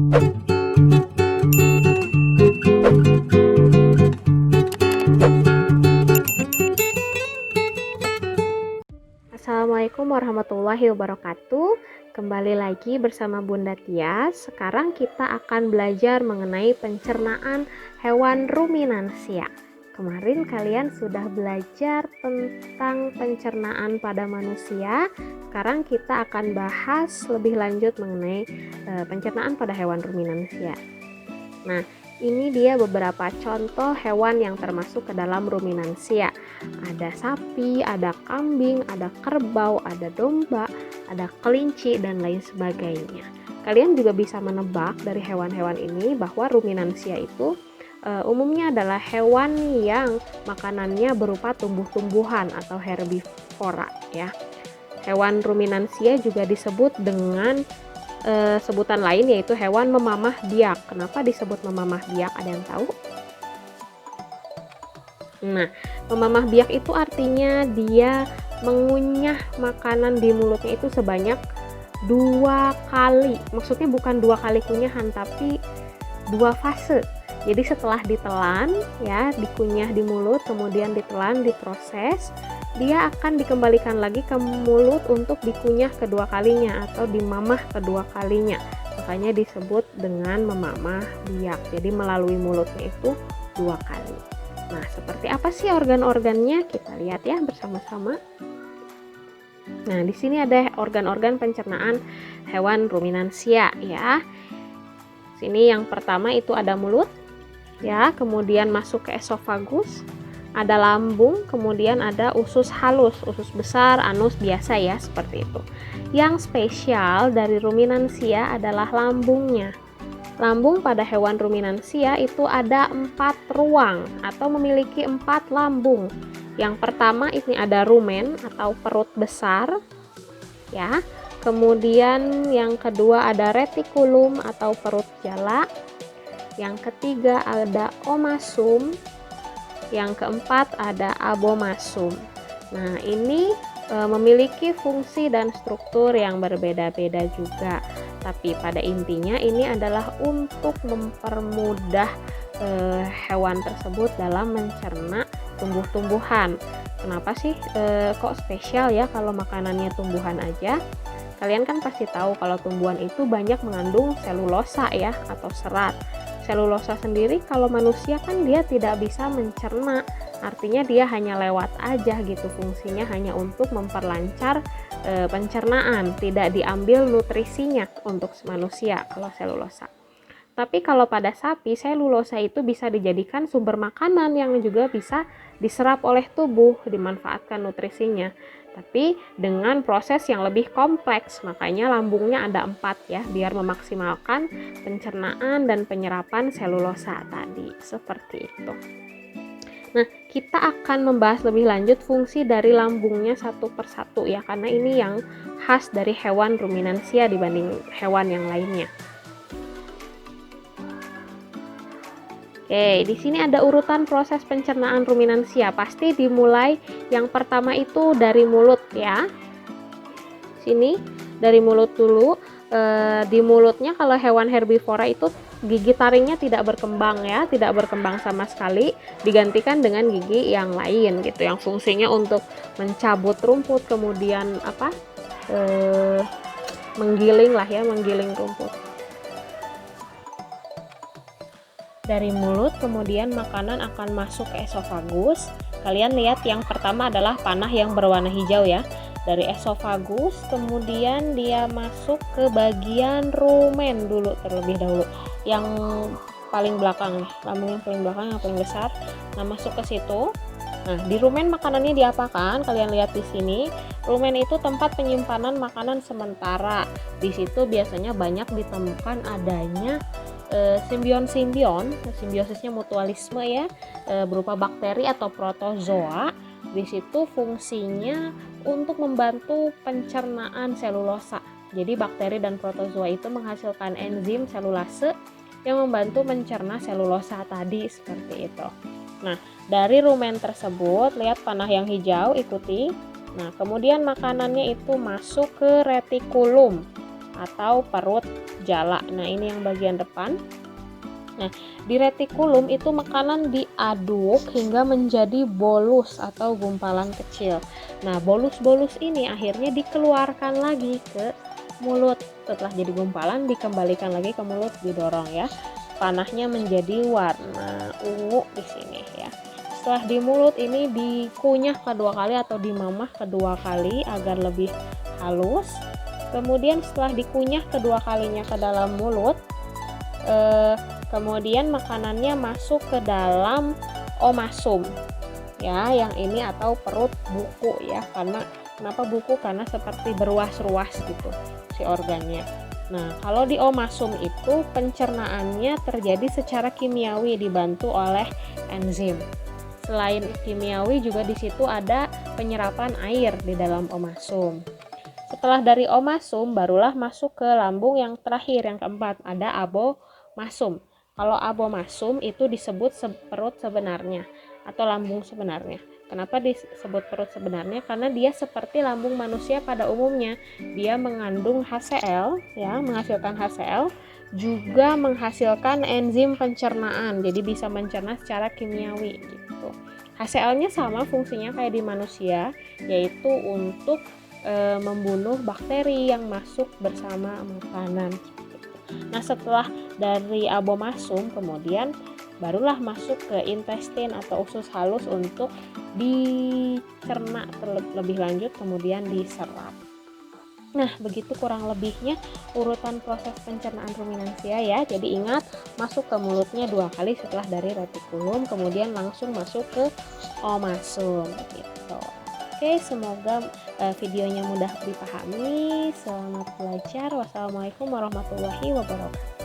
Assalamualaikum warahmatullahi wabarakatuh. Kembali lagi bersama Bunda Tia. Sekarang kita akan belajar mengenai pencernaan hewan ruminansia. Kemarin kalian sudah belajar tentang pencernaan pada manusia. Sekarang kita akan bahas lebih lanjut mengenai pencernaan pada hewan ruminansia. Nah, ini dia beberapa contoh hewan yang termasuk ke dalam ruminansia. Ada sapi, ada kambing, ada kerbau, ada domba, ada kelinci, dan lain sebagainya. Kalian juga bisa menebak dari hewan-hewan ini bahwa ruminansia itu umumnya adalah hewan yang makanannya berupa tumbuh-tumbuhan atau herbivora ya. Hewan ruminansia juga disebut dengan sebutan lain yaitu hewan memamah biak. Kenapa disebut memamah biak? Ada yang tahu? Nah, memamah biak itu artinya dia mengunyah makanan di mulutnya itu sebanyak 2 kali. Maksudnya bukan 2 kali kunyahan, tapi 2 fase. Jadi setelah ditelan ya, dikunyah di mulut, kemudian ditelan, diproses, dia akan dikembalikan lagi ke mulut untuk dikunyah kedua kalinya atau dimamah kedua kalinya. Makanya disebut dengan memamah biak. Jadi melalui mulutnya itu 2 kali. Nah, seperti apa sih organ-organnya? Kita lihat ya bersama-sama. Nah, di sini ada organ-organ pencernaan hewan ruminansia ya. Sini yang pertama itu ada mulut ya, kemudian masuk ke esofagus, ada lambung, kemudian ada usus halus, usus besar, anus biasa ya, seperti itu. Yang spesial dari ruminansia adalah lambungnya. Lambung pada hewan ruminansia itu ada 4 ruang atau memiliki 4 lambung. Yang pertama ini ada rumen atau perut besar ya. Kemudian yang kedua ada retikulum atau perut jala. Yang ketiga ada omasum. Yang keempat ada abomasum. Nah, ini memiliki fungsi dan struktur yang berbeda-beda juga. Tapi pada intinya ini adalah untuk mempermudah hewan tersebut dalam mencerna tumbuh-tumbuhan. Kenapa sih kok spesial ya kalau makanannya tumbuhan aja? Kalian kan pasti tahu kalau tumbuhan itu banyak mengandung selulosa ya atau serat. Selulosa sendiri kalau manusia kan dia tidak bisa mencerna, artinya dia hanya lewat aja gitu, fungsinya hanya untuk memperlancar pencernaan, tidak diambil nutrisinya untuk manusia kalau selulosa. Tapi kalau pada sapi, selulosa itu bisa dijadikan sumber makanan yang juga bisa diserap oleh tubuh, dimanfaatkan nutrisinya. Tapi dengan proses yang lebih kompleks, makanya lambungnya ada 4 ya, biar memaksimalkan pencernaan dan penyerapan selulosa tadi, seperti itu. Nah, kita akan membahas lebih lanjut fungsi dari lambungnya satu persatu ya, karena ini yang khas dari hewan ruminansia dibanding hewan yang lainnya. Oke, di sini ada urutan proses pencernaan ruminansia. Pasti dimulai yang pertama itu dari mulut ya. Sini dari mulut dulu. Di mulutnya kalau hewan herbivora itu gigi taringnya tidak berkembang ya, tidak berkembang sama sekali, digantikan dengan gigi yang lain gitu, yang fungsinya untuk mencabut rumput, kemudian menggiling lah ya, menggiling rumput. Dari mulut kemudian makanan akan masuk ke esofagus. Kalian lihat yang pertama adalah panah yang berwarna hijau ya. Dari esofagus kemudian dia masuk ke bagian rumen dulu terlebih dahulu. Yang paling belakang nih, lambung yang paling belakang yang paling besar. Nah, masuk ke situ. Nah, di rumen makanannya diapakan? Kalian lihat di sini. Rumen itu tempat penyimpanan makanan sementara. Di situ biasanya banyak ditemukan adanya simbion, simbiosisnya mutualisme ya, berupa bakteri atau protozoa. Di situ fungsinya untuk membantu pencernaan selulosa. Jadi bakteri dan protozoa itu menghasilkan enzim selulase yang membantu mencerna selulosa tadi, seperti itu. Nah, dari rumen tersebut, lihat panah yang hijau, ikuti. Nah, kemudian makanannya itu masuk ke retikulum atau perut jala. Nah, ini yang bagian depan. Nah, di retikulum itu makanan diaduk hingga menjadi bolus atau gumpalan kecil. Nah, bolus-bolus ini akhirnya dikeluarkan lagi ke mulut. Setelah jadi gumpalan dikembalikan lagi ke mulut, didorong ya. Panahnya menjadi warna ungu di sini ya. Setelah di mulut ini dikunyah kedua kali atau dimamah kedua kali agar lebih halus. Kemudian setelah dikunyah kedua kalinya ke dalam mulut, kemudian makanannya masuk ke dalam omasum ya, yang ini atau perut buku ya. Kenapa buku? Karena seperti beruas-ruas gitu si organnya. Nah, kalau di omasum itu pencernaannya terjadi secara kimiawi dibantu oleh enzim. Selain kimiawi juga di situ ada penyerapan air di dalam omasum. Setelah dari omasum barulah masuk ke lambung yang terakhir, yang keempat, ada abomasum. Kalau abomasum itu disebut perut sebenarnya atau lambung sebenarnya. Kenapa disebut perut sebenarnya? Karena dia seperti lambung manusia pada umumnya. Dia mengandung HCl ya, menghasilkan HCl, juga menghasilkan enzim pencernaan. Jadi bisa mencerna secara kimiawi gitu. HCl-nya sama fungsinya kayak di manusia, yaitu untuk membunuh bakteri yang masuk bersama makanan. Nah, setelah dari abomasum kemudian barulah masuk ke intestin atau usus halus untuk dicerna terlebih lanjut, kemudian diserap. Nah, begitu kurang lebihnya urutan proses pencernaan ruminansia ya. Jadi ingat, masuk ke mulutnya 2 kali setelah dari retikulum, kemudian langsung masuk ke omasum gitu. Oke, semoga videonya mudah dipahami. Selamat belajar. Wassalamualaikum warahmatullahi wabarakatuh.